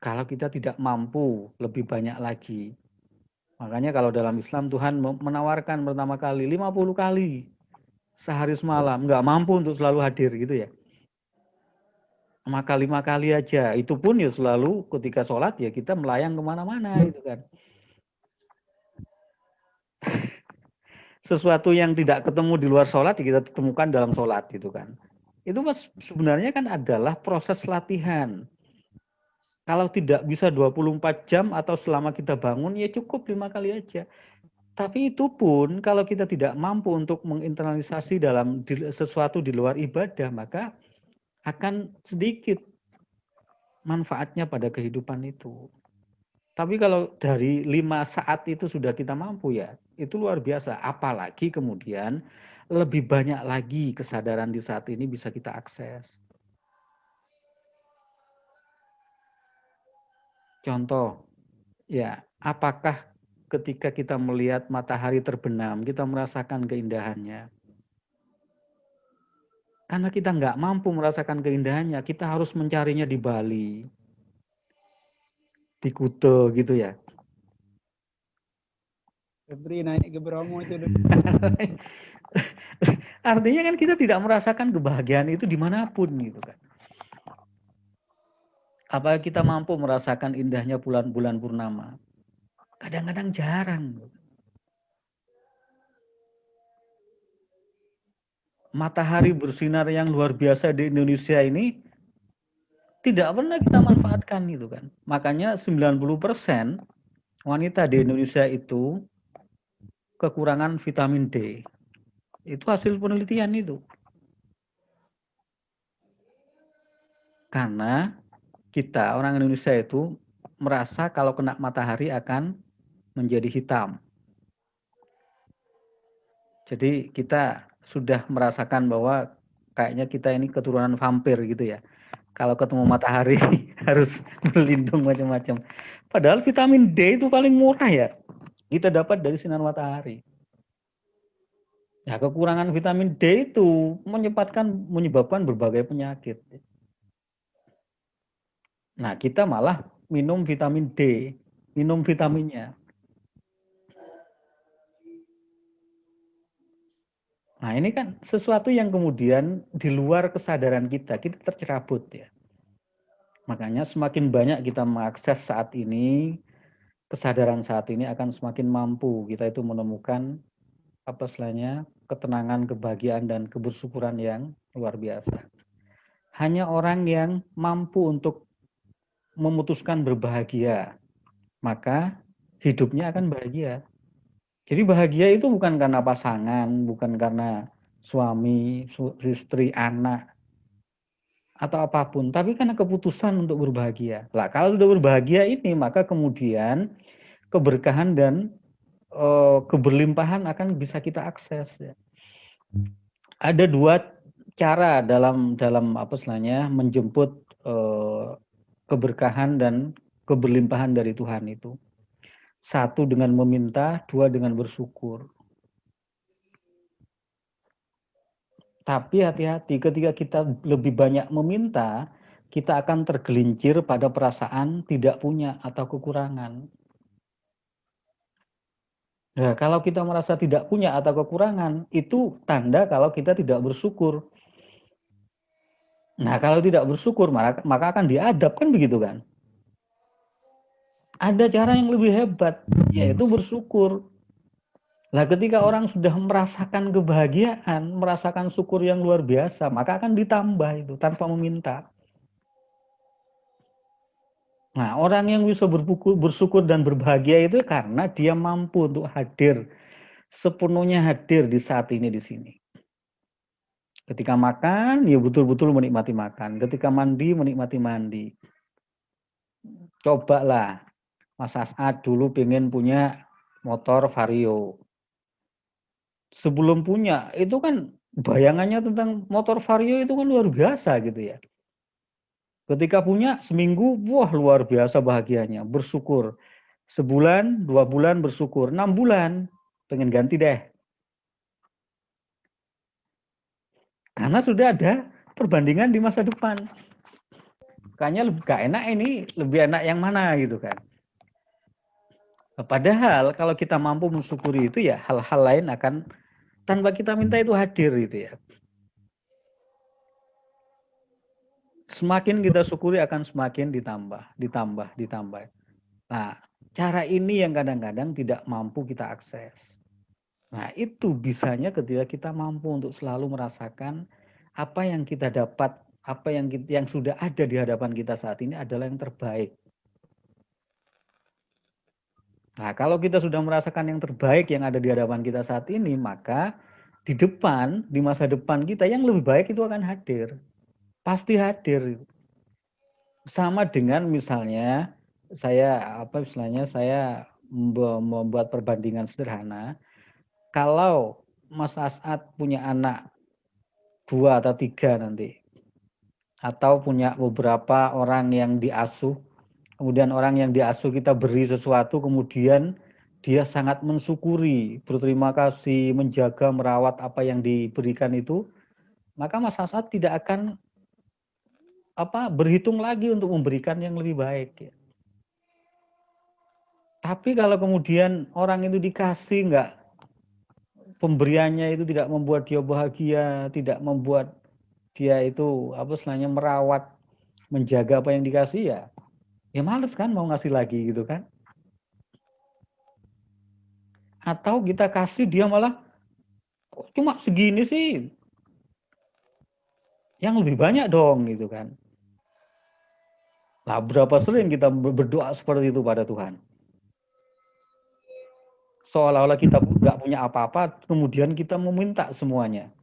Kalau kita tidak mampu lebih banyak lagi. Makanya kalau dalam Islam Tuhan menawarkan pertama kali 50 kali sehari semalam. Nggak mampu untuk selalu hadir gitu ya. Maka 5 kali aja. Itu pun ya selalu ketika sholat ya kita melayang kemana-mana gitu kan. Sesuatu yang tidak ketemu di luar sholat kita temukan dalam sholat gitu kan. Itu sebenarnya kan adalah proses latihan. Kalau tidak bisa 24 jam atau selama kita bangun ya cukup 5 kali aja. Tapi itu pun kalau kita tidak mampu untuk menginternalisasi dalam sesuatu di luar ibadah maka akan sedikit manfaatnya pada kehidupan itu. Tapi kalau dari 5 saat itu sudah kita mampu ya, itu luar biasa. Apalagi kemudian lebih banyak lagi kesadaran di saat ini bisa kita akses. Contoh, ya, apakah ketika kita melihat matahari terbenam, kita merasakan keindahannya? Karena kita nggak mampu merasakan keindahannya, kita harus mencarinya di Bali, di Kuta gitu ya. Febri naik ke Bromo itu dulu. Artinya kan kita tidak merasakan kebahagiaan itu dimanapun gitu kan. Apakah kita mampu merasakan indahnya bulan-bulan purnama? Kadang-kadang jarang. Matahari bersinar yang luar biasa di Indonesia ini tidak pernah kita manfaatkan gitu kan. Makanya 90% wanita di Indonesia itu kekurangan vitamin D. Itu hasil penelitian itu. Karena kita orang Indonesia itu merasa kalau kena matahari akan menjadi hitam. Jadi kita sudah merasakan bahwa kayaknya kita ini keturunan vampir gitu ya. Kalau ketemu matahari harus berlindung macam-macam. Padahal vitamin D itu paling murah ya. Kita dapat dari sinar matahari. Ya, kekurangan vitamin D itu menyebabkan berbagai penyakit. Nah, kita malah minum vitamin D, minum vitaminnya. Nah, ini kan sesuatu yang kemudian di luar kesadaran kita tercerabut ya. Makanya semakin banyak kita mengakses saat ini, kesadaran saat ini akan semakin mampu kita itu menemukan apa istilahnya, ketenangan, kebahagiaan, dan kebersyukuran yang luar biasa. Hanya orang yang mampu untuk memutuskan berbahagia, maka hidupnya akan bahagia. Jadi bahagia itu bukan karena pasangan, bukan karena suami, istri, anak, atau apapun, tapi karena keputusan untuk berbahagia. Lah, kalau sudah berbahagia ini, maka kemudian keberkahan dan keberlimpahan akan bisa kita akses. Ya. Ada dua cara dalam apa istilahnya menjemput keberkahan dan keberlimpahan dari Tuhan itu. Satu dengan meminta, dua dengan bersyukur. Tapi hati-hati ketika kita lebih banyak meminta, kita akan tergelincir pada perasaan tidak punya atau kekurangan. Nah, kalau kita merasa tidak punya atau kekurangan, itu tanda kalau kita tidak bersyukur. Nah, kalau tidak bersyukur, maka akan diadab, kan begitu kan? Ada cara yang lebih hebat, yaitu bersyukur. Nah, ketika orang sudah merasakan kebahagiaan, merasakan syukur yang luar biasa, maka akan ditambah itu tanpa meminta. Nah, orang yang bisa bersyukur dan berbahagia itu karena dia mampu untuk hadir, sepenuhnya hadir di saat ini di sini. Ketika makan, ya betul-betul menikmati makan. Ketika mandi, menikmati mandi. Cobalah, Mas As'ad dulu pengen punya motor Vario. Sebelum punya, itu kan bayangannya tentang motor Vario itu kan luar biasa gitu ya. Ketika punya, seminggu, wah luar biasa bahagianya, bersyukur. Sebulan, 2 bulan bersyukur, 6 bulan, pengen ganti deh. Karena sudah ada perbandingan di masa depan. Kayaknya lebih gak enak ini, lebih enak yang mana gitu kan. Padahal kalau kita mampu mensyukuri itu ya hal-hal lain akan tanpa kita minta itu hadir gitu ya. Semakin kita syukuri akan semakin ditambah. Nah, cara ini yang kadang-kadang tidak mampu kita akses. Nah, itu bisanya ketika kita mampu untuk selalu merasakan apa yang kita dapat, apa yang sudah ada di hadapan kita saat ini adalah yang terbaik. Nah, kalau kita sudah merasakan yang terbaik yang ada di hadapan kita saat ini, maka di depan, di masa depan kita yang lebih baik itu akan hadir. Pasti hadir. Sama dengan misalnya saya membuat perbandingan sederhana. Kalau Mas As'ad punya anak 2 atau 3 nanti, atau punya beberapa orang yang diasuh, kemudian orang yang diasuh kita beri sesuatu, kemudian dia sangat mensyukuri, berterima kasih, menjaga, merawat apa yang diberikan itu, maka Mas As'ad tidak akan berhitung lagi untuk memberikan yang lebih baik. Tapi kalau kemudian orang itu dikasih, pemberiannya itu tidak membuat dia bahagia, tidak membuat dia itu istilahnya merawat, menjaga apa yang dikasih, ya males kan mau ngasih lagi gitu kan. Atau kita kasih dia malah cuma segini sih, yang lebih banyak dong gitu kan. Nah, berapa sering kita berdoa seperti itu pada Tuhan? Seolah-olah kita nggak punya apa-apa, kemudian kita meminta semuanya.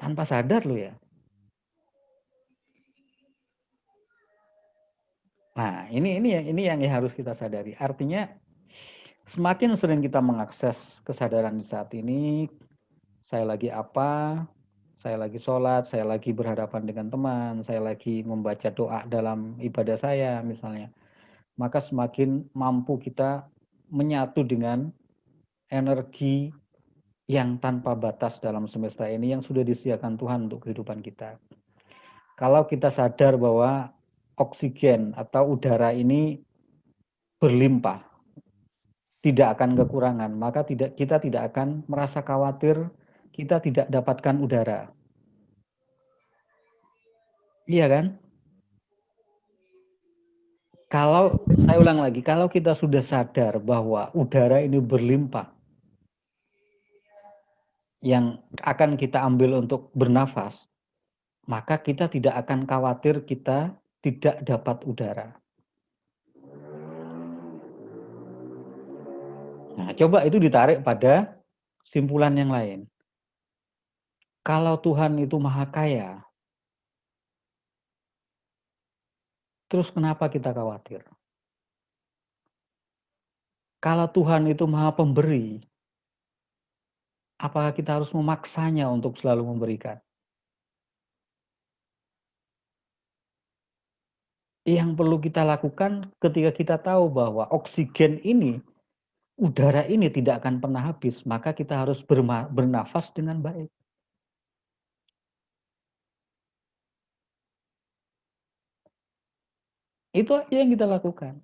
Tanpa sadar loh ya. Nah, ini yang harus kita sadari. Artinya semakin sering kita mengakses kesadaran di saat ini, saya lagi apa, saya lagi sholat, saya lagi berhadapan dengan teman, saya lagi membaca doa dalam ibadah saya misalnya, maka semakin mampu kita menyatu dengan energi yang tanpa batas dalam semesta ini yang sudah disediakan Tuhan untuk kehidupan kita. Kalau kita sadar bahwa oksigen atau udara ini berlimpah, tidak akan kekurangan, maka kita tidak akan merasa khawatir kita tidak dapatkan udara. Iya kan? Kalau saya ulang lagi, kalau kita sudah sadar bahwa udara ini berlimpah yang akan kita ambil untuk bernafas, maka kita tidak akan khawatir kita tidak dapat udara. Nah, coba itu ditarik pada simpulan yang lain. Kalau Tuhan itu maha kaya, terus kenapa kita khawatir? Kalau Tuhan itu maha pemberi, apakah kita harus memaksanya untuk selalu memberikan? Yang perlu kita lakukan ketika kita tahu bahwa oksigen ini, udara ini tidak akan pernah habis, maka kita harus bernafas dengan baik. Itu aja yang kita lakukan.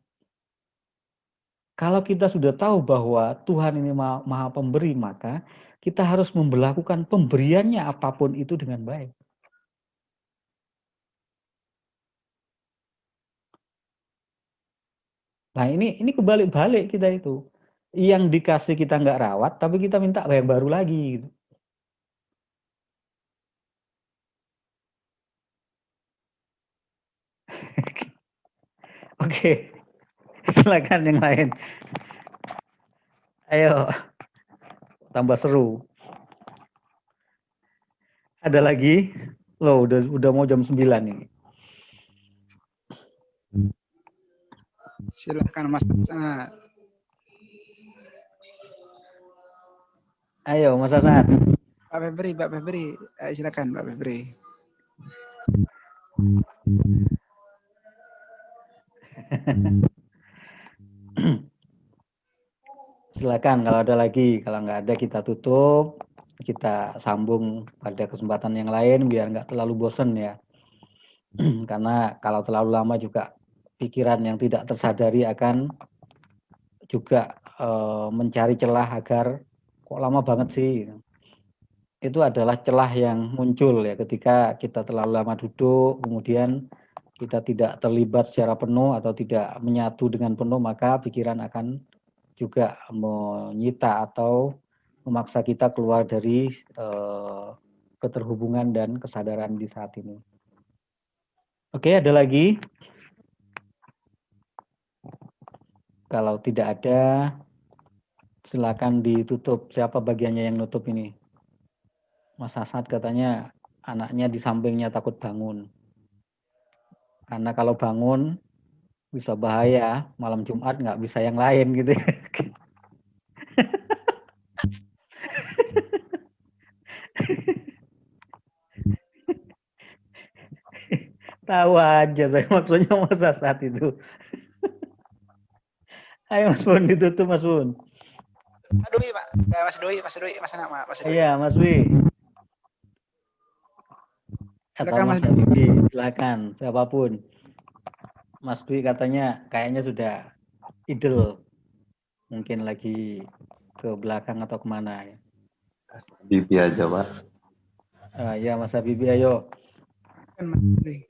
Kalau kita sudah tahu bahwa Tuhan ini maha pemberi, maka kita harus melakukan pemberiannya apapun itu dengan baik. Nah ini kebalik-balik kita itu. Yang dikasih kita nggak rawat, tapi kita minta yang baru lagi. Gitu. Oke, silakan yang lain. Ayo, tambah seru. Ada lagi? Loh, udah mau jam 9 ini. Silakan Mas As'ad. Ayo, Mas As'ad. Pak Febri. Silakan Pak Febri. Silakan kalau ada lagi, kalau nggak ada kita tutup, kita sambung pada kesempatan yang lain biar nggak terlalu bosen ya. Karena kalau terlalu lama juga pikiran yang tidak tersadari akan juga mencari celah agar kok lama banget sih. Itu adalah celah yang muncul ya ketika kita terlalu lama duduk, kemudian kita tidak terlibat secara penuh atau tidak menyatu dengan penuh, maka pikiran akan juga menyita atau memaksa kita keluar dari keterhubungan dan kesadaran di saat ini. Oke, ada lagi? Kalau tidak ada, silakan ditutup. Siapa bagiannya yang nutup ini? Mas As'ad katanya anaknya di sampingnya takut bangun. Karena kalau bangun bisa bahaya, malam Jumat nggak bisa yang lain gitu. Tahu aja saya maksudnya masa saat itu. Ayo Mas Bun, ditutup Mas Bun. Aduh, Pak. Mas Doi, Mas Doi. Iya, Mas Wi. Atau Silakan, Mas Mas. Habibie, silakan siapapun. Mas Dwi katanya kayaknya sudah idle. Mungkin lagi ke belakang atau kemana ya. Bibi aja, Pak. Ya Mas Habibie, ayo. Mas Doi.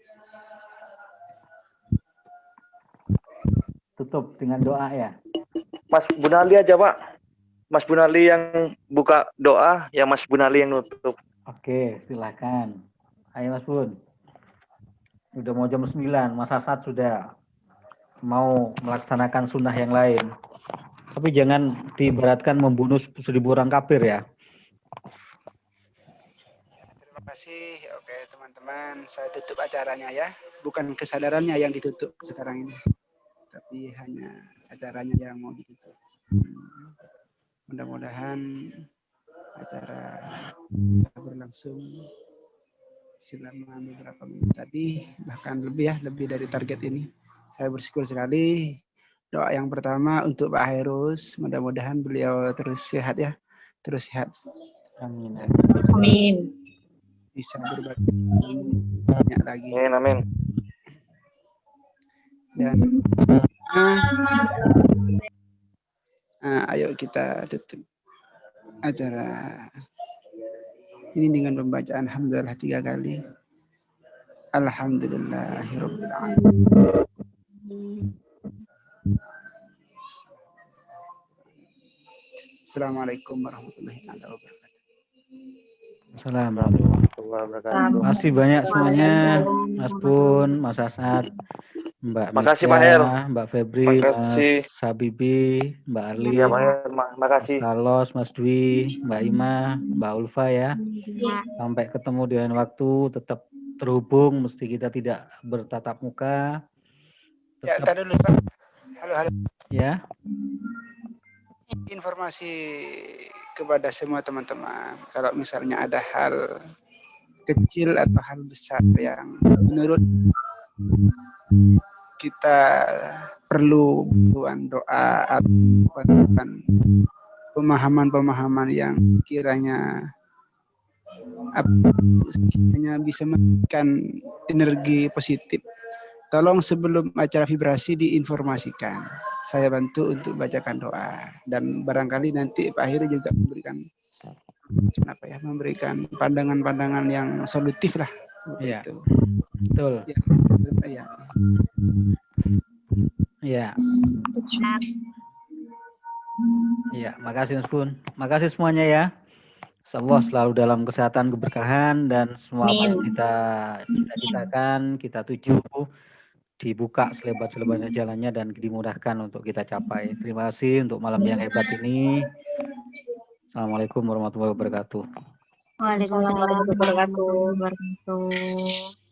Tutup dengan doa ya. Mas Bunali aja, Pak. Mas Bunali yang buka doa, ya Mas Bunali yang nutup. Oke, silakan. Ayo Mas Bun. Udah mau jam 9, Mas Asad sudah mau melaksanakan sunnah yang lain. Tapi jangan diibaratkan membunuh 1000 orang kafir ya. Terima kasih. Oke, teman-teman, saya tutup acaranya ya. Bukan kesadarannya yang ditutup sekarang ini, tapi hanya acaranya yang mau ditutup. Mudah-mudahan acara berlangsung selama beberapa menit tadi, bahkan lebih dari target ini. Saya bersyukur sekali. Doa yang pertama untuk Pak Hairus, mudah-mudahan beliau terus sehat ya, terus sehat. Amin. Amin. Bisa berbagi banyak lagi. Amin. Dan ayo kita tutup acara ini dengan pembacaan hamdalah 3 kali. Alhamdulillahirabbil alamin. Assalamualaikum warahmatullahi wabarakatuh. Assalamualaikum. Terima kasih banyak semuanya, Mas Bun, Mas Asad, Mbak Makasih, Misha, Pak Her. Mbak Febri, Makasih. Mas Habibie, Mbak Ali, Iya, Pak Her. Makasih. Mas Carlos, Mas Dwi, Mbak Ima, Mbak Ulfa ya. Sampai ketemu di lain waktu, tetap terhubung, mesti kita tidak bertatap muka. Ya, Tetap, tadi dulu Pak. Halo. ya. Informasi kepada semua teman-teman, kalau misalnya ada hal kecil atau hal besar yang menurut kita perlu bantuan doa atau pemahaman-pemahaman yang kiranya bisa memberikan energi positif, tolong sebelum acara vibrasi diinformasikan. Saya bantu untuk bacakan doa, dan barangkali nanti Pak Hiri juga memberikan pandangan-pandangan yang solutif lah. Iya. Itu. Betul. Ya. Iya. Iya, makasih Mas Bun. Makasih semuanya ya. Insyaallah selalu dalam kesehatan, keberkahan, dan semua apa yang kita cita-citakan, kita tuju, dibuka selebar-lebarnya jalannya dan dimudahkan untuk kita capai. Terima kasih untuk malam yang hebat ini. Assalamualaikum warahmatullahi wabarakatuh. Waalaikumsalam warahmatullahi wabarakatuh.